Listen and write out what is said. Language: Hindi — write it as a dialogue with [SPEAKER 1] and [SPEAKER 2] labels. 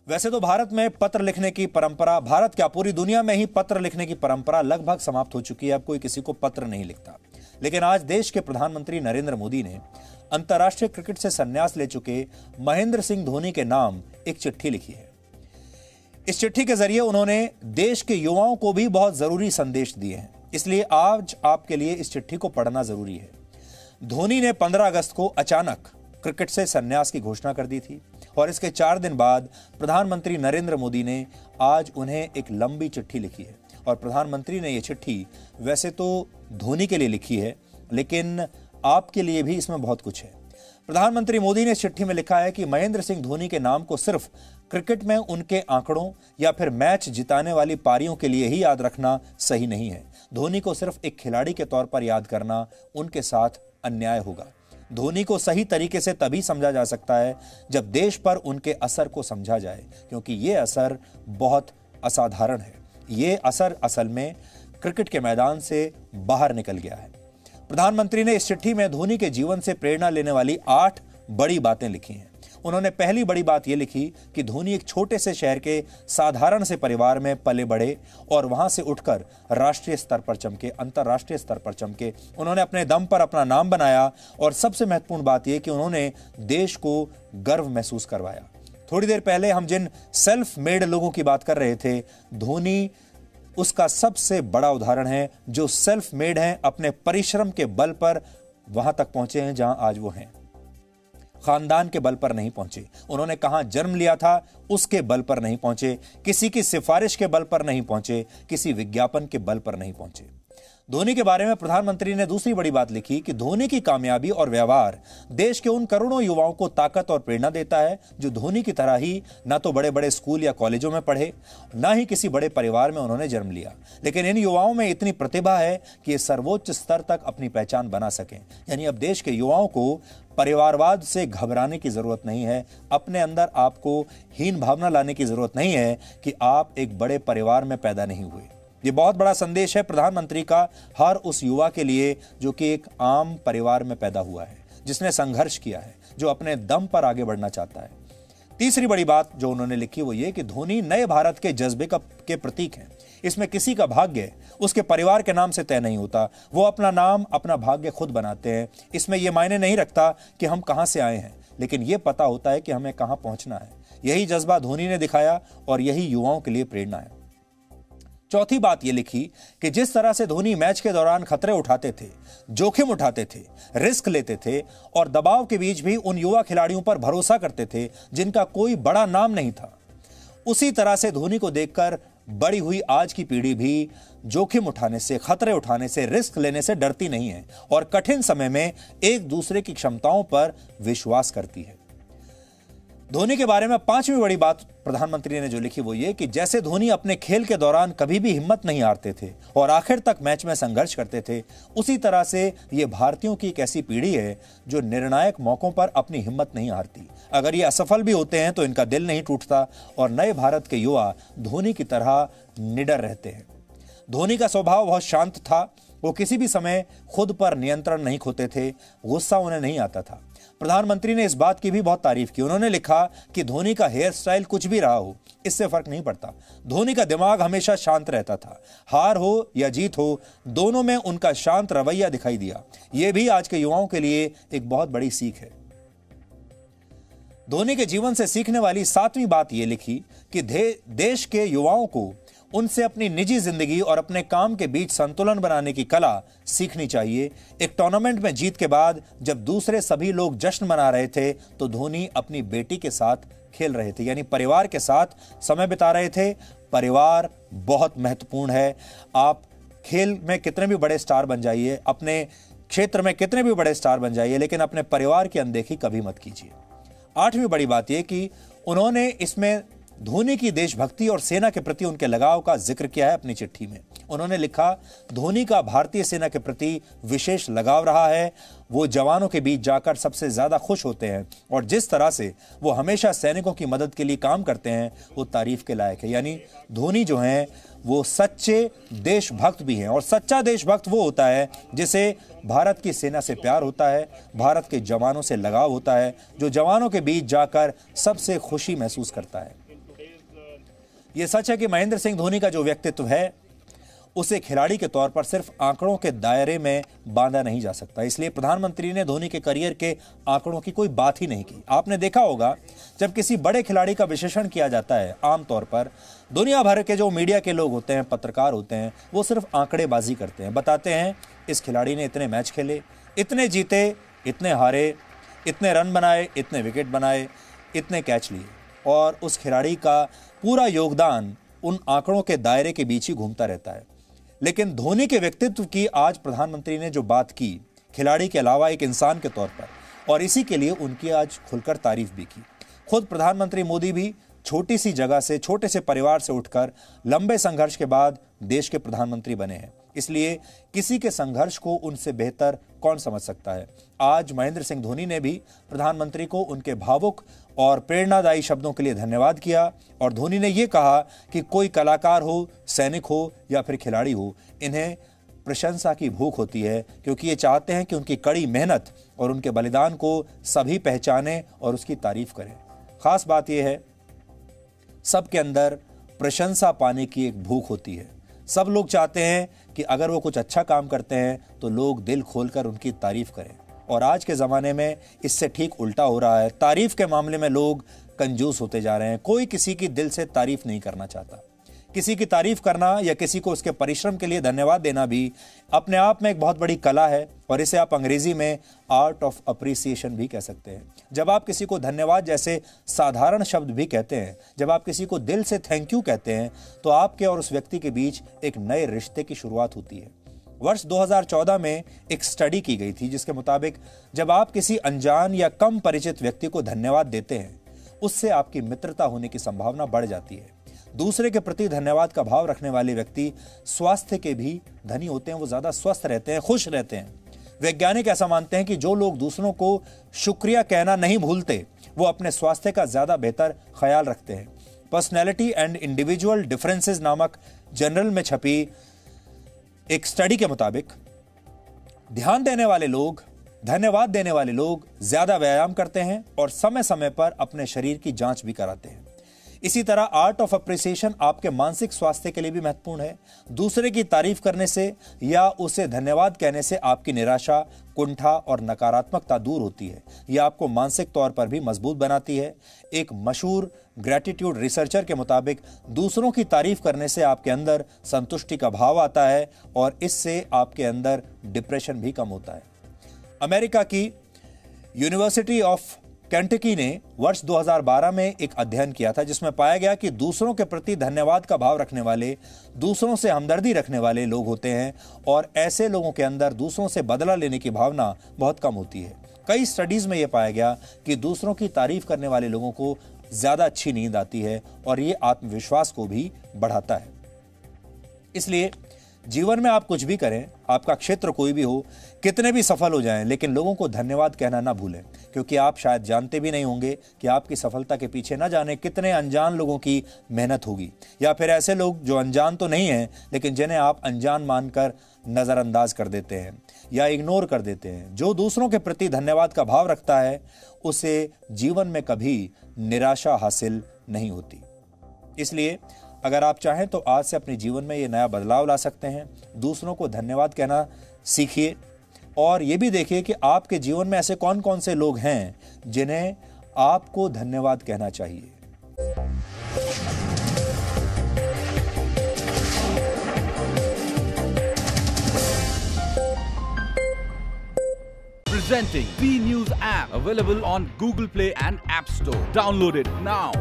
[SPEAKER 1] वैसे तो भारत में पत्र लिखने की परंपरा, भारत क्या पूरी दुनिया में ही पत्र लिखने की परंपरा लगभग समाप्त हो चुकी है। अब कोई किसी को पत्र नहीं लिखता। लेकिन आज देश के प्रधानमंत्री नरेंद्र मोदी ने अंतर्राष्ट्रीय क्रिकेट से संन्यास ले चुके महेंद्र सिंह धोनी के नाम एक चिट्ठी लिखी है। इस चिट्ठी के जरिए उन्होंने देश के युवाओं को भी बहुत जरूरी संदेश दिए हैं, इसलिए आज आपके लिए इस चिट्ठी को पढ़ना जरूरी है। धोनी ने 15 अगस्त को अचानक क्रिकेट से संन्यास की घोषणा कर दी थी और इसके 4 दिन बाद प्रधानमंत्री नरेंद्र मोदी ने आज उन्हें एक लंबी चिट्ठी लिखी है। और प्रधानमंत्री ने यह चिट्ठी वैसे तो धोनी के लिए लिखी है, लेकिन आपके लिए भी इसमें बहुत कुछ है। प्रधानमंत्री मोदी ने इस चिट्ठी में लिखा है कि महेंद्र सिंह धोनी के नाम को सिर्फ क्रिकेट में उनके आंकड़ों या फिर मैच जिताने वाली पारियों के लिए ही याद रखना सही नहीं है। धोनी को सिर्फ एक खिलाड़ी के तौर पर याद करना उनके साथ अन्याय होगा। धोनी को सही तरीके से तभी समझा जा सकता है जब देश पर उनके असर को समझा जाए, क्योंकि यह असर बहुत असाधारण है। यह असर असल में क्रिकेट के मैदान से बाहर निकल गया है। प्रधानमंत्री ने इस चिट्ठी में धोनी के जीवन से प्रेरणा लेने वाली 8 बड़ी बातें लिखी हैं। उन्होंने पहली बड़ी बात यह लिखी कि धोनी एक छोटे से शहर के साधारण से परिवार में पले बढ़े और वहां से उठकर राष्ट्रीय स्तर पर चमके, अंतर्राष्ट्रीय स्तर पर चमके। उन्होंने अपने दम पर अपना नाम बनाया और सबसे महत्वपूर्ण बात यह कि उन्होंने देश को गर्व महसूस करवाया। थोड़ी देर पहले हम जिन सेल्फ मेड लोगों की बात कर रहे थे, धोनी उसका सबसे बड़ा उदाहरण है, जो सेल्फ मेड हैं, अपने परिश्रम के बल पर वहां तक पहुंचे हैं जहां आज वो हैं। खानदान के बल पर नहीं पहुंचे, उन्होंने कहां जन्म लिया था उसके बल पर नहीं पहुंचे, किसी की सिफारिश के बल पर नहीं पहुंचे, किसी विज्ञापन के बल पर नहीं पहुंचे। धोनी के बारे में प्रधानमंत्री ने दूसरी बड़ी बात लिखी कि धोनी की कामयाबी और व्यवहार देश के उन करोड़ों युवाओं को ताकत और प्रेरणा देता है जो धोनी की तरह ही ना तो बड़े बड़े स्कूल या कॉलेजों में पढ़े, ना ही किसी बड़े परिवार में उन्होंने जन्म लिया, लेकिन इन युवाओं में इतनी प्रतिभा है कि ये सर्वोच्च स्तर तक अपनी पहचान बना सकें। यानी अब देश के युवाओं को परिवारवाद से घबराने की जरूरत नहीं है, अपने अंदर आपको हीन भावना लाने की जरूरत नहीं है कि आप एक बड़े परिवार में पैदा नहीं हुए। ये बहुत बड़ा संदेश है प्रधानमंत्री का हर उस युवा के लिए जो कि एक आम परिवार में पैदा हुआ है, जिसने संघर्ष किया है, जो अपने दम पर आगे बढ़ना चाहता है। तीसरी बड़ी बात जो उन्होंने लिखी वो ये कि धोनी नए भारत के जज्बे के प्रतीक हैं। इसमें किसी का भाग्य उसके परिवार के नाम से तय नहीं होता, वो अपना नाम, अपना भाग्य खुद बनाते हैं। इसमें यह मायने नहीं रखता कि हम कहां से आए हैं, लेकिन यह पता होता है कि हमें कहां पहुंचना है। यही जज्बा धोनी ने दिखाया और यही युवाओं के लिए प्रेरणा है। चौथी बात यह लिखी कि जिस तरह से धोनी मैच के दौरान खतरे उठाते थे, जोखिम उठाते थे, रिस्क लेते थे और दबाव के बीच भी उन युवा खिलाड़ियों पर भरोसा करते थे जिनका कोई बड़ा नाम नहीं था, उसी तरह से धोनी को देखकर बड़ी हुई आज की पीढ़ी भी जोखिम उठाने से, खतरे उठाने से, रिस्क लेने से डरती नहीं है और कठिन समय में एक दूसरे की क्षमताओं पर विश्वास करती है। धोनी के बारे में पांचवी बड़ी बात प्रधानमंत्री ने जो लिखी वो ये कि जैसे धोनी अपने खेल के दौरान कभी भी हिम्मत नहीं हारते थे और आखिर तक मैच में संघर्ष करते थे, उसी तरह से ये भारतीयों की एक ऐसी पीढ़ी है जो निर्णायक मौकों पर अपनी हिम्मत नहीं हारती। अगर ये असफल भी होते हैं तो इनका दिल नहीं टूटता और नए भारत के युवा धोनी की तरह निडर रहते हैं। धोनी का स्वभाव बहुत शांत था, वो किसी भी समय खुद पर नियंत्रण नहीं खोते थे, गुस्सा उन्हें नहीं आता था। प्रधानमंत्री ने इस बात की भी बहुत तारीफ की। उन्होंने लिखा कि धोनी का हेयर स्टाइल कुछ भी रहा हो, इससे फर्क नहीं पड़ता, धोनी का दिमाग हमेशा शांत रहता था। हार हो या जीत हो, दोनों में उनका शांत रवैया दिखाई दिया। यह भी आज के युवाओं के लिए एक बहुत बड़ी सीख है। धोनी के जीवन से सीखने वाली 7वीं बात यह लिखी कि देश के युवाओं को उनसे अपनी निजी जिंदगी और अपने काम के बीच संतुलन बनाने की कला सीखनी चाहिए। एक टूर्नामेंट में जीत के बाद जब दूसरे सभी लोग जश्न मना रहे थे तो धोनी अपनी बेटी के साथ खेल रहे थे, यानी परिवार के साथ समय बिता रहे थे। परिवार बहुत महत्वपूर्ण है। आप खेल में कितने भी बड़े स्टार बन जाइए, अपने क्षेत्र में कितने भी बड़े स्टार बन जाइए, लेकिन अपने परिवार की अनदेखी कभी मत कीजिए। 8वीं बड़ी बात यह कि उन्होंने इसमें धोनी की देशभक्ति और सेना के प्रति उनके लगाव का जिक्र किया है अपनी चिट्ठी में। उन्होंने लिखा, धोनी का भारतीय सेना के प्रति विशेष लगाव रहा है। वो जवानों के बीच जाकर सबसे ज्यादा खुश होते हैं और जिस तरह से वो हमेशा सैनिकों की मदद के लिए काम करते हैं वो तारीफ के लायक है। यानी धोनी जो हैं वो सच्चे देशभक्त भी हैं और सच्चा देशभक्त वो होता है जिसे भारत की सेना से प्यार होता है, भारत के जवानों से लगाव होता है, जो जवानों के बीच जाकर सबसे खुशी महसूस करता है। यह सच है कि महेंद्र सिंह धोनी का जो व्यक्तित्व है उसे खिलाड़ी के तौर पर सिर्फ आंकड़ों के दायरे में बांधा नहीं जा सकता। इसलिए प्रधानमंत्री ने धोनी के करियर के आंकड़ों की कोई बात ही नहीं की। आपने देखा होगा जब किसी बड़े खिलाड़ी का विश्लेषण किया जाता है, आमतौर पर दुनिया भर के जो मीडिया के लोग होते हैं, पत्रकार होते हैं, वो सिर्फ आंकड़ेबाजी करते हैं, बताते हैं इस खिलाड़ी ने इतने मैच खेले, इतने जीते, इतने हारे, इतने रन बनाए, इतने विकेट बनाए, इतने कैच लिए, और उस खिलाड़ी का पूरा योगदान उन आंकड़ों के दायरे के बीच ही घूमता रहता है। लेकिन धोनी के व्यक्तित्व की आज प्रधानमंत्री ने जो बात की, खिलाड़ी के अलावा एक इंसान के तौर पर, और इसी के लिए उनकी आज खुलकर तारीफ भी की। खुद प्रधानमंत्री मोदी भी छोटी सी जगह से, छोटे से परिवार से उठकर लंबे संघर्ष के बाद देश के प्रधानमंत्री बने हैं। इसलिए किसी के संघर्ष को उनसे बेहतर कौन समझ सकता है। आज महेंद्र सिंह धोनी ने भी प्रधानमंत्री को उनके भावुक और प्रेरणादायी शब्दों के लिए धन्यवाद किया, और धोनी ने यह कहा कि कोई कलाकार हो, सैनिक हो या फिर खिलाड़ी हो, इन्हें प्रशंसा की भूख होती है, क्योंकि ये चाहते हैं कि उनकी कड़ी मेहनत और उनके बलिदान को सभी पहचानें और उसकी तारीफ करें। खास बात यह है, सबके अंदर प्रशंसा पाने की एक भूख होती है। सब लोग चाहते हैं कि अगर वो कुछ अच्छा काम करते हैं तो लोग दिल खोलकर उनकी तारीफ करें, और आज के ज़माने में इससे ठीक उल्टा हो रहा है। तारीफ के मामले में लोग कंजूस होते जा रहे हैं। कोई किसी की दिल से तारीफ नहीं करना चाहता। किसी की तारीफ करना या किसी को उसके परिश्रम के लिए धन्यवाद देना भी अपने आप में एक बहुत बड़ी कला है, और इसे आप अंग्रेजी में आर्ट ऑफ अप्रिसिएशन भी कह सकते हैं। जब आप किसी को धन्यवाद जैसे साधारण शब्द भी कहते हैं, जब आप किसी को दिल से थैंक यू कहते हैं, तो आपके और उस व्यक्ति के बीच एक नए रिश्ते की शुरुआत होती है। वर्ष 2014 में एक स्टडी की गई थी, जिसके मुताबिक जब आप किसी अनजान या कम परिचित व्यक्ति को धन्यवाद देते हैं, उससे आपकी मित्रता होने की संभावना बढ़ जाती है। दूसरे के प्रति धन्यवाद का भाव रखने वाले व्यक्ति स्वास्थ्य के भी धनी होते हैं। वो ज्यादा स्वस्थ रहते हैं, खुश रहते हैं। वैज्ञानिक ऐसा मानते हैं कि जो लोग दूसरों को शुक्रिया कहना नहीं भूलते, वो अपने स्वास्थ्य का ज्यादा बेहतर ख्याल रखते हैं। पर्सनैलिटी एंड इंडिविजुअल डिफरेंसेस नामक जर्नल में छपी एक स्टडी के मुताबिक ध्यान देने वाले लोग, धन्यवाद देने वाले लोग ज्यादा व्यायाम करते हैं और समय समय पर अपने शरीर की जांच भी कराते हैं। इसी तरह आर्ट ऑफ अप्रिसिएशन आपके मानसिक स्वास्थ्य के लिए भी महत्वपूर्ण है। दूसरे की तारीफ करने से या उसे धन्यवाद कहने से आपकी निराशा, कुंठा और नकारात्मकता दूर होती है। यह आपको मानसिक तौर पर भी मजबूत बनाती है। एक मशहूर ग्रेटिट्यूड रिसर्चर के मुताबिक दूसरों की तारीफ करने से आपके अंदर संतुष्टि का भाव आता है, और इससे आपके अंदर डिप्रेशन भी कम होता है। अमेरिका की यूनिवर्सिटी ऑफ केंटकी ने वर्ष 2012 में एक अध्ययन किया था, जिसमें पाया गया कि दूसरों के प्रति धन्यवाद का भाव रखने वाले, दूसरों से हमदर्दी रखने वाले लोग होते हैं, और ऐसे लोगों के अंदर दूसरों से बदला लेने की भावना बहुत कम होती है। कई स्टडीज में यह पाया गया कि दूसरों की तारीफ करने वाले लोगों को ज्यादा अच्छी नींद आती है, और ये आत्मविश्वास को भी बढ़ाता है। इसलिए जीवन में आप कुछ भी करें, आपका क्षेत्र कोई भी हो, कितने भी सफल हो जाएं, लेकिन लोगों को धन्यवाद कहना ना भूलें, क्योंकि आप शायद जानते भी नहीं होंगे कि आपकी सफलता के पीछे ना जाने कितने अनजान लोगों की मेहनत होगी, या फिर ऐसे लोग जो अनजान तो नहीं हैं लेकिन जिन्हें आप अनजान मानकर नजरअंदाज कर देते हैं या इग्नोर कर देते हैं। जो दूसरों के प्रति धन्यवाद का भाव रखता है, उसे जीवन में कभी निराशा हासिल नहीं होती। इसलिए अगर आप चाहें तो आज से अपने जीवन में ये नया बदलाव ला सकते हैं। दूसरों को धन्यवाद कहना सीखिए, और ये भी देखिए कि आपके जीवन में ऐसे कौन कौन से लोग हैं जिन्हें आपको धन्यवाद कहना चाहिए।
[SPEAKER 2] Presenting B News app, available on Google Play and App Store. Download it now.